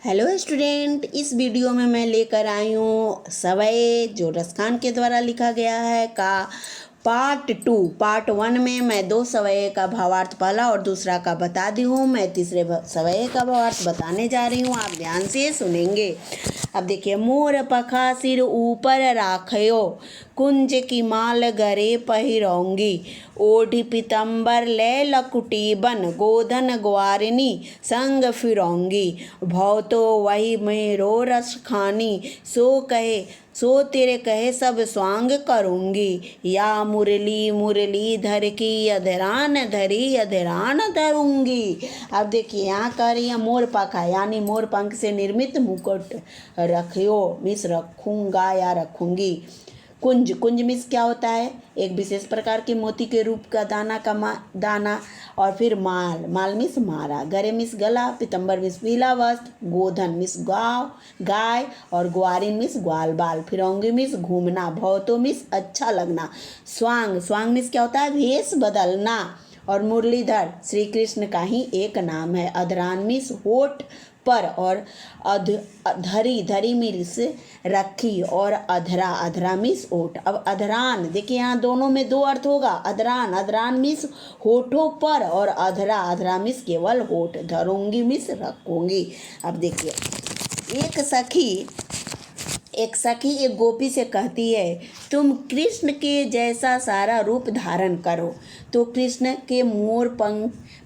Hello student, इस video में मैं लेकर आई हूँ सवय जो रसखान के द्वारा लिखा गया है का पार्ट 2। पार्ट 1 में मैं 2 सवय का भावार्थ पहला और दूसरा का बता दी हूँ। मैं तीसरे सवय का भावार्थ बताने जा रही हूँ, आप ध्यान से सुनेंगे। अब देखिए, मोर पखा सिर ऊपर राखयो, कुंज की माल गरे पहिरौंगी, ओढ़ी पीतम्बर ले लकुटी बन, गोधन ग्वारिनी संग फिरौंगी, भव तो वही मेरो रस खानी, सो तेरे कहे सब स्वांग करूँगी, या मुरली मुरली धर की अधरान धरी अधरान धरूंगी। अब देखिए, यहाँ कह रही है मोर पंखा यानी मोर पंख से निर्मित मुकुट रखियो मिस रखूंगा या रखूंगी। कुंज, कुंज मिस क्या होता है? एक विशेष प्रकार के मोती के रूप का दाना दाना। और फिर माल, माल मिस मारा, गरे मिस गला, पीतम्बर मिस पीला वस्त्र, गोधन मिस गाय और ग्वारिन मिस ग्वाल बाल, फिरौंगी मिस घूमना, भौतो मिस अच्छा लगना, स्वांग, स्वांग मिस क्या होता है? भेष बदलना। और मुरलीधर श्री कृष्ण का ही एक नाम है। अधरान मिस होठ पर और धरी, धरी मिस रखी और अधरा, अधरा मिस ओठ। अब अधरान देखिए, यहाँ दोनों में 2 अर्थ होगा। अधरान, अधरान मिस होठों पर और अधरा, अधरा मिस केवल होठ, धरूंगी मिस रखूंगी। अब देखिए, एक सखी एक गोपी से कहती है, तुम कृष्ण के जैसा सारा रूप धारण करो। तो कृष्ण के मोर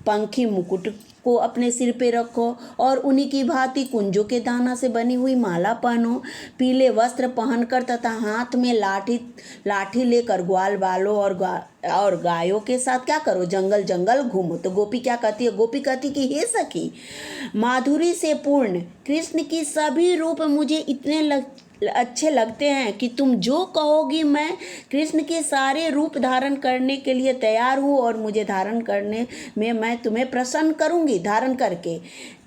पंखी मुकुट को अपने सिर पे रखो और उन्हीं की भांति कुंजों के दाना से बनी हुई माला पहनो, पीले वस्त्र पहनकर तथा हाथ में लाठी लेकर ग्वाल बालों और गायों के साथ क्या करो? जंगल जंगल घूमो। तो गोपी क्या कहती है? गोपी कहती कि हे सखी, माधुरी से पूर्ण कृष्ण की सभी रूप मुझे इतने अच्छे लगते हैं कि तुम जो कहोगी मैं कृष्ण के सारे रूप धारण करने के लिए तैयार हूँ और मुझे धारण करने में मैं तुम्हें प्रसन्न करूँगी धारण करके।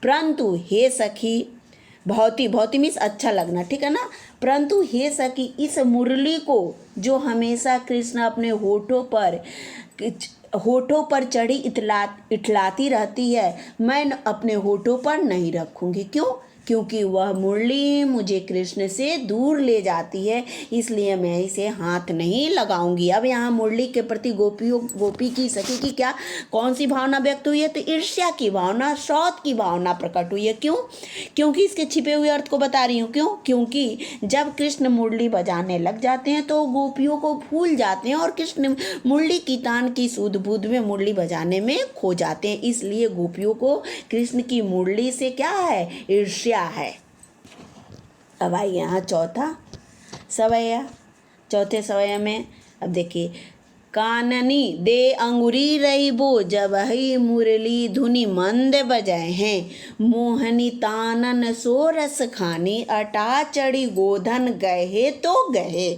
परंतु हे सखी, भौती मीन्स अच्छा लगना, ठीक है ना। परंतु हे सखी, इस मुरली को जो हमेशा कृष्ण अपने होठों पर चढ़ी इठलाती रहती है, मैं अपने होठों पर नहीं रखूँगी। क्यों? क्योंकि वह मुरली मुझे कृष्ण से दूर ले जाती है, इसलिए मैं इसे हाथ नहीं लगाऊंगी। अब यहाँ मुरली के प्रति गोपी की सखी की क्या कौन सी भावना व्यक्त हुई है? तो ईर्ष्या की भावना, शौक की भावना प्रकट हुई है। क्यों? क्योंकि इसके छिपे हुए अर्थ को बता रही हूँ। क्यों? क्योंकि जब कृष्ण मुरली बजाने लग जाते हैं तो गोपियों को भूल जाते हैं और कृष्ण मुरली की तान की सूद बूद में मुरली बजाने में खो जाते हैं। इसलिए गोपियों को कृष्ण की मुरली से क्या है? ईर्ष्या है। अब आइए यहाँ चौथे सवय में। अब देखिए, काननी दे अंगुरी रहीबो, जब ही मुरली धुनि मंद बजाए हैं, मोहनी तानन सो रस खानी, अटा चढ़ी गोधन गहे तो गहे,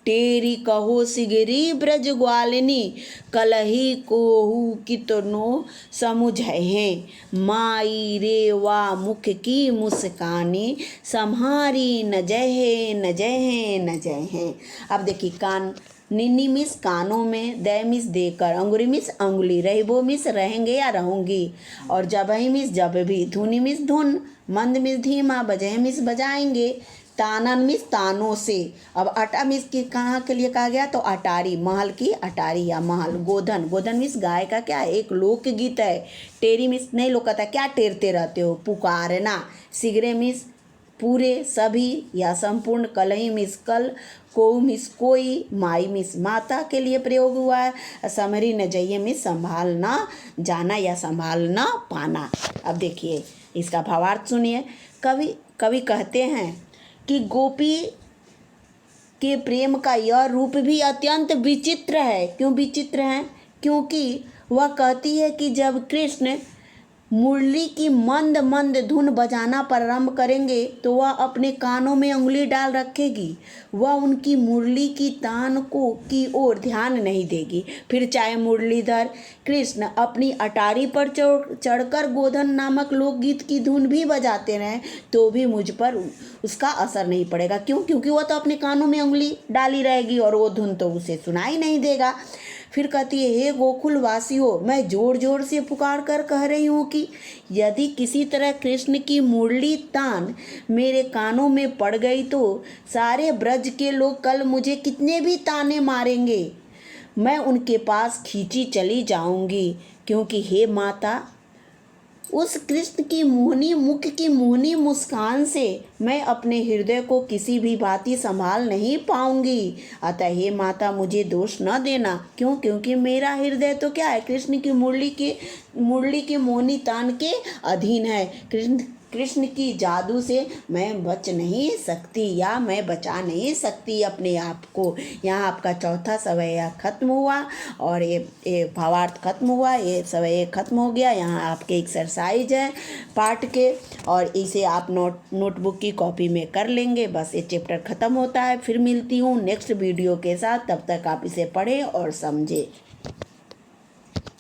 टेरी कहो सिगरी ब्रज ग्वालिनी, कलही कोहू कितनो समुझ हैं, माई रे वा मुख की मुस्कानी, सम्हारी न जय न जय हैं। अब देखिए, कान, निन्नी मिस कानों में, दय मिस देकर, अंगुरी मिस अंगुली, रहीबो मिस रहेंगे या रहूंगी, और जब ही मिस जब भी, धुनी मिस धुन, मंद मिस धीमा, बजह मिस बजाएंगे, तानन मिस तानों से। अब अटा मिस की कहाँ के लिए कहा गया? तो अटारी, महल की अटारी या महल। गोधन, गोधन मिस गाय का क्या है? एक लोकगीत है। टेरी मिस नहीं लोग कहता क्या टेरते रहते हो, पुकारना। सिगरे मिस पूरे, सभी या संपूर्ण। कलही मिस कल, को मिस कोई, माई मिस माता के लिए प्रयोग हुआ है। समरी न जाइए मिस संभालना जाना या संभालना पाना। अब देखिए, इसका भावार्थ सुनिए। कवि कहते हैं कि गोपी के प्रेम का यह रूप भी अत्यंत विचित्र है। क्यों विचित्र है? क्योंकि वह कहती है कि जब कृष्ण मुरली की मंद मंद धुन बजाना प्रारंभ करेंगे तो वह अपने कानों में उंगली डाल रखेगी, वह उनकी मुरली की तान की ओर ध्यान नहीं देगी। फिर चाहे मुरलीधर कृष्ण अपनी अटारी पर चढ़कर गोधन नामक लोकगीत की धुन भी बजाते रहें तो भी मुझ पर उसका असर नहीं पड़ेगा। क्यों? क्योंकि वह तो अपने कानों में उंगली डाली रहेगी और वो धुन तो उसे सुनाई नहीं देगा। फिर कहती है, हे गोकुल वासियों, मैं जोर जोर से पुकार कर कह रही हूँ कि यदि किसी तरह कृष्ण की मुरली तान मेरे कानों में पड़ गई तो सारे ब्रज के लोग कल मुझे कितने भी ताने मारेंगे, मैं उनके पास खींची चली जाऊंगी, क्योंकि हे माता, उस कृष्ण की मोहनी मुख की मोहनी मुस्कान से मैं अपने हृदय को किसी भी भांति संभाल नहीं पाऊंगी। अतः हे माता, मुझे दोष न देना। क्यों? क्योंकि मेरा हृदय तो क्या है, कृष्ण की मुरली के मोहनी तान के अधीन है। कृष्ण की जादू से मैं बच नहीं सकती, या मैं बचा नहीं सकती अपने आप को। यहाँ आपका चौथा सवैया खत्म हुआ और ये भावार्थ खत्म हुआ, ये सवैया खत्म हो गया। यहाँ आपके एक्सरसाइज है पाठ के, और इसे आप नोटबुक की कॉपी में कर लेंगे। बस ये चैप्टर ख़त्म होता है। फिर मिलती हूँ नेक्स्ट वीडियो के साथ, तब तक आप इसे पढ़ें और समझें।